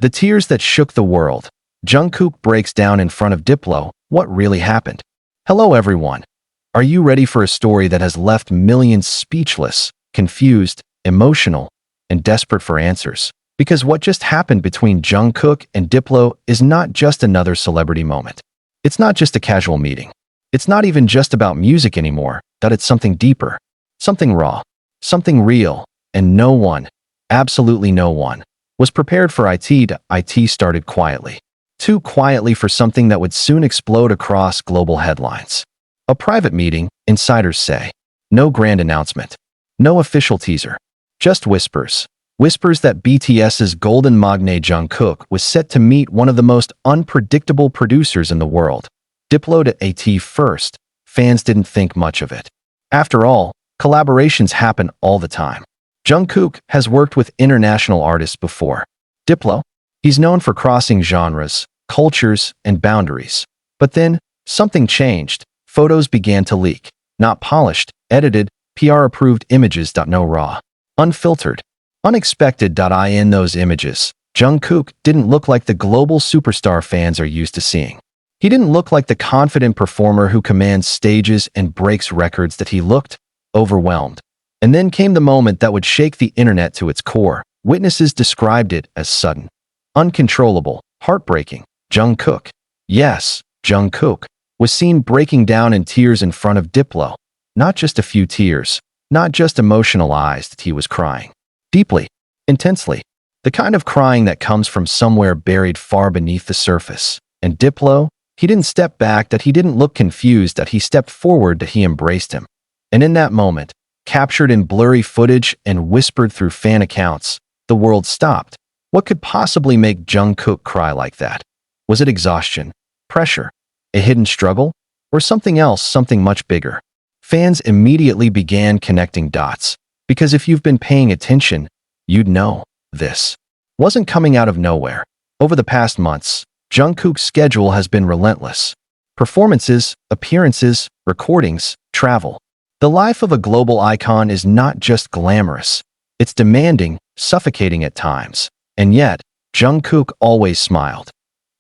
The tears that shook the world. Jungkook breaks down in front of Diplo. What really happened? Hello everyone. Are you ready for a story that has left millions speechless, confused, emotional, and desperate for answers? Because what just happened between Jungkook and Diplo is not just another celebrity moment. It's not just a casual meeting. It's not even just about music anymore, that it's something deeper, something raw, something real, and no one, absolutely no one, was prepared for it. It started quietly. Too quietly for something that would soon explode across global headlines. A private meeting, insiders say. No grand announcement. No official teaser. Just whispers. Whispers that BTS's golden magnate Jungkook was set to meet one of the most unpredictable producers in the world. Diplo to AT first. Fans didn't think much of it. After all, collaborations happen all the time. Jungkook has worked with international artists before. Diplo? He's known for crossing genres, cultures, and boundaries. But then, something changed. Photos began to leak. Not polished, edited, PR-approved images. No raw. Unfiltered. Unexpected. In those images, Jungkook didn't look like the global superstar fans are used to seeing. He didn't look like the confident performer who commands stages and breaks records. That he looked overwhelmed. And then came the moment that would shake the internet to its core. Witnesses described it as sudden, uncontrollable, heartbreaking. Jungkook, yes, Jungkook, was seen breaking down in tears in front of Diplo. Not just a few tears, not just emotional eyes. That he was crying. Deeply, intensely. The kind of crying that comes from somewhere buried far beneath the surface. And Diplo, he didn't step back. That he didn't look confused. That he stepped forward. That he embraced him. And in that moment, captured in blurry footage and whispered through fan accounts, the world stopped. What could possibly make Jungkook cry like that? Was it exhaustion, pressure, a hidden struggle, or something else, something much bigger? Fans immediately began connecting dots, because if you've been paying attention, you'd know this wasn't coming out of nowhere. Over the past months, Jungkook's schedule has been relentless. Performances, appearances, recordings, travel. The life of a global icon is not just glamorous. It's demanding, suffocating at times. And yet, Jungkook always smiled,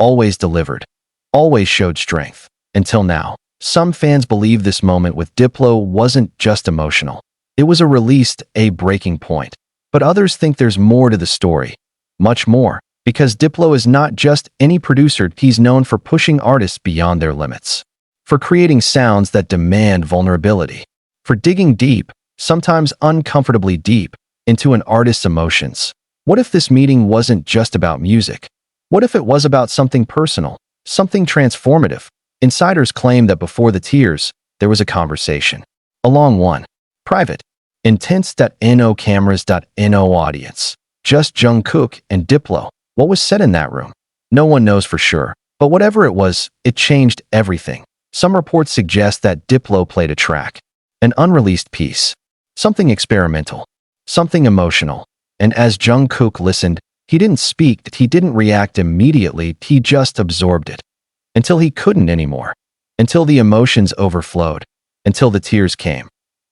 always delivered, always showed strength. Until now, some fans believe this moment with Diplo wasn't just emotional. It was a breaking point. But others think there's more to the story. Much more. Because Diplo is not just any producer. He's known for pushing artists beyond their limits. For creating sounds that demand vulnerability. For digging deep, sometimes uncomfortably deep, into an artist's emotions. What if this meeting wasn't just about music? What if it was about something personal, something transformative? Insiders claim that before the tears, there was a conversation. A long one. Private. Intense. No cameras. No audience. Just Jungkook and Diplo. What was said in that room? No one knows for sure. But whatever it was, it changed everything. Some reports suggest that Diplo played a track. An unreleased piece. Something experimental. Something emotional. And as Jungkook listened, he didn't speak. He didn't react immediately. He just absorbed it. Until he couldn't anymore. Until the emotions overflowed. Until the tears came.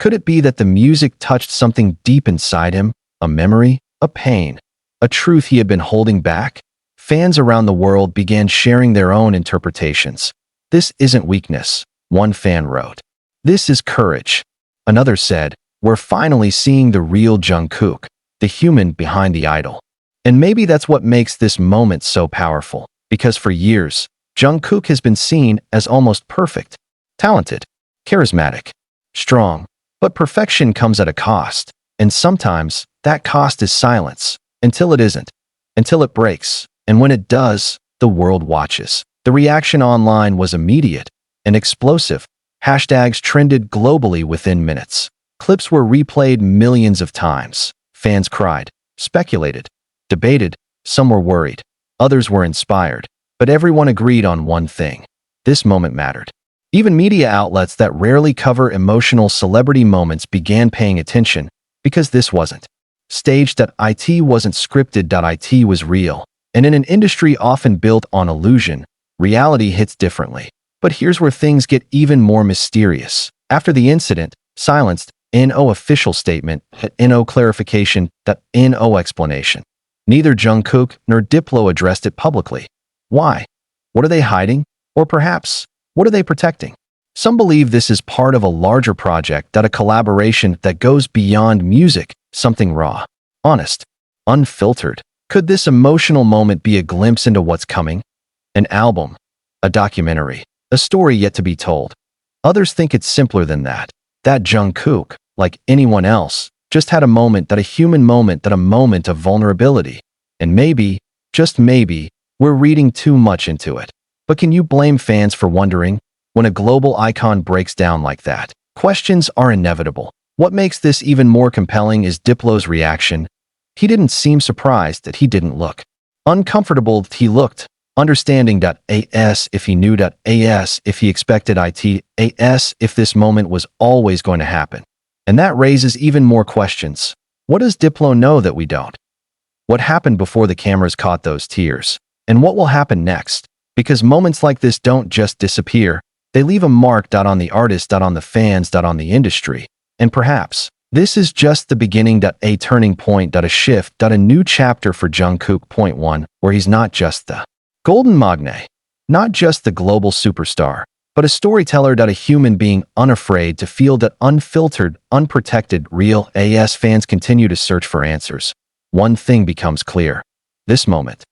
Could it be that the music touched something deep inside him? A memory? A pain? A truth he had been holding back? Fans around the world began sharing their own interpretations. This isn't weakness, one fan wrote. This is courage. Another said, we're finally seeing the real Jungkook, the human behind the idol. And maybe that's what makes this moment so powerful, because for years, Jungkook has been seen as almost perfect, talented, charismatic, strong. But perfection comes at a cost, and sometimes that cost is silence, until it isn't, until it breaks, and when it does, the world watches. The reaction online was immediate and explosive. Hashtags trended globally within minutes. Clips were replayed millions of times. Fans cried, speculated, debated. Some were worried. Others were inspired. But everyone agreed on one thing. This moment mattered. Even media outlets that rarely cover emotional celebrity moments began paying attention because this wasn't staged. It wasn't scripted. It was real. And in an industry often built on illusion, reality hits differently. But here's where things get even more mysterious. After the incident, silenced, no official statement, no clarification, no explanation. Neither Jungkook nor Diplo addressed it publicly. Why? What are they hiding? Or perhaps, what are they protecting? Some believe this is part of a larger project, that a collaboration that goes beyond music, something raw, honest, unfiltered. Could this emotional moment be a glimpse into what's coming? An album, a documentary, a story yet to be told. Others think it's simpler than that. That Jungkook, like anyone else, just had a moment, that a human moment, that a moment of vulnerability. And maybe, just maybe, we're reading too much into it. But can you blame fans for wondering? When a global icon breaks down like that, questions are inevitable. What makes this even more compelling is Diplo's reaction. He didn't seem surprised, that he didn't look uncomfortable. He looked understanding. As if he knew. As if he expected it. As if this moment was always going to happen. And that raises even more questions. What does Diplo know that we don't? What happened before the cameras caught those tears? And what will happen next? Because moments like this don't just disappear. They leave a mark. On the artist. On the fans. On the industry. And perhaps this is just the beginning. A turning point. A shift. A new chapter for Jungkook. Point 1, where he's not just the golden magne, not just the global superstar, but a storyteller. A human being, unafraid to feel. Unfiltered, unprotected, real. As fans continue to search for answers, one thing becomes clear. This moment,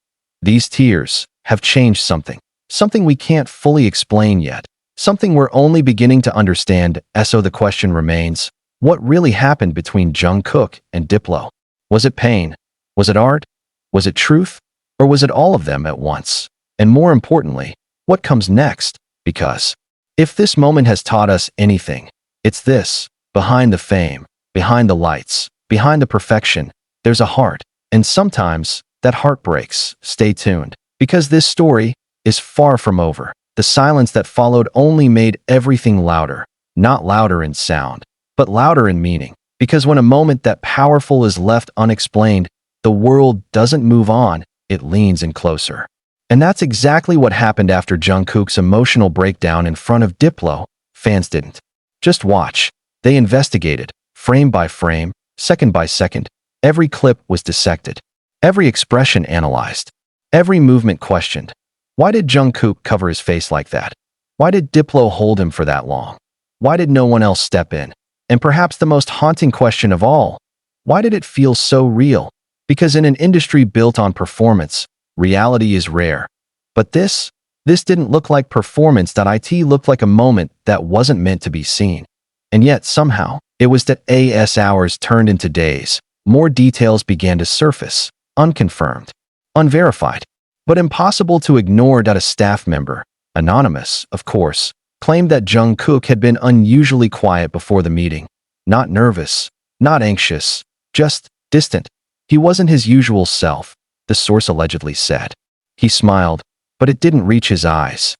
these tears, have changed something. Something we can't fully explain yet. Something we're only beginning to understand. So the question remains, what really happened between Jungkook and Diplo? Was it pain? Was it art? Was it truth? Or was it all of them at once? And more importantly, what comes next? Because if this moment has taught us anything, it's this: behind the fame, behind the lights, behind the perfection, there's a heart. And sometimes that heart breaks. Stay tuned, because this story is far from over. The silence that followed only made everything louder. Not louder in sound, but louder in meaning. Because when a moment that powerful is left unexplained, the world doesn't move on, it leans in closer. And that's exactly what happened after Jungkook's emotional breakdown in front of Diplo. Fans didn't just watch. They investigated, frame by frame, second by second. Every clip was dissected. Every expression analyzed. Every movement questioned. Why did Jungkook cover his face like that? Why did Diplo hold him for that long? Why did no one else step in? And perhaps the most haunting question of all, why did it feel so real? Because in an industry built on performance, reality is rare. But this didn't look like performance. It looked like a moment that wasn't meant to be seen. And yet somehow, it was that as hours turned into days, more details began to surface, unconfirmed, unverified, but impossible to ignore. A staff member, anonymous, of course, claimed that Jungkook had been unusually quiet before the meeting. Not nervous, not anxious, just distant. He wasn't his usual self, the source allegedly said. He smiled, but it didn't reach his eyes.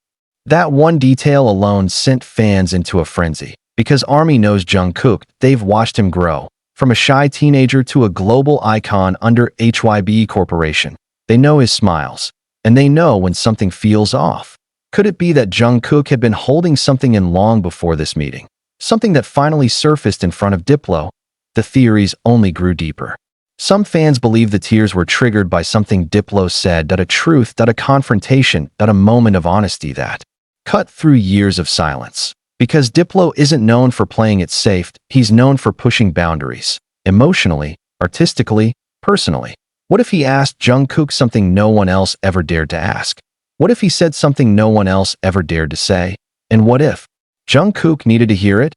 That one detail alone sent fans into a frenzy. Because ARMY knows Jungkook, they've watched him grow, from a shy teenager to a global icon under HYB Corporation. They know his smiles, and they know when something feels off. Could it be that Jungkook had been holding something in long before this meeting? Something that finally surfaced in front of Diplo? The theories only grew deeper. Some fans believe the tears were triggered by something Diplo said. A truth, a confrontation, a moment of honesty that cut through years of silence. Because Diplo isn't known for playing it safe, he's known for pushing boundaries. Emotionally, artistically, personally. What if he asked Jungkook something no one else ever dared to ask? What if he said something no one else ever dared to say? And what if Jungkook needed to hear it?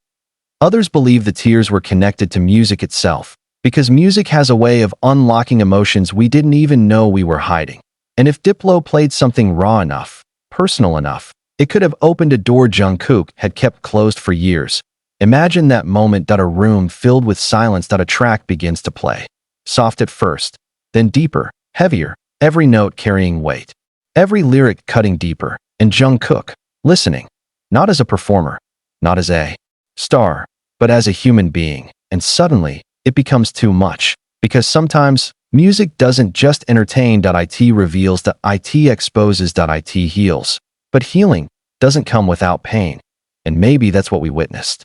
Others believe the tears were connected to music itself, because music has a way of unlocking emotions we didn't even know we were hiding. And if Diplo played something raw enough, personal enough, it could have opened a door Jungkook had kept closed for years. Imagine that moment. A room filled with silence. A track begins to play. Soft at first, then deeper, heavier, every note carrying weight. Every lyric cutting deeper. And Jungkook, listening, not as a performer, not as a star, but as a human being. And suddenly, it becomes too much. Because sometimes, music doesn't just entertain. It reveals. It exposes. It heals. But healing doesn't come without pain. And maybe that's what we witnessed.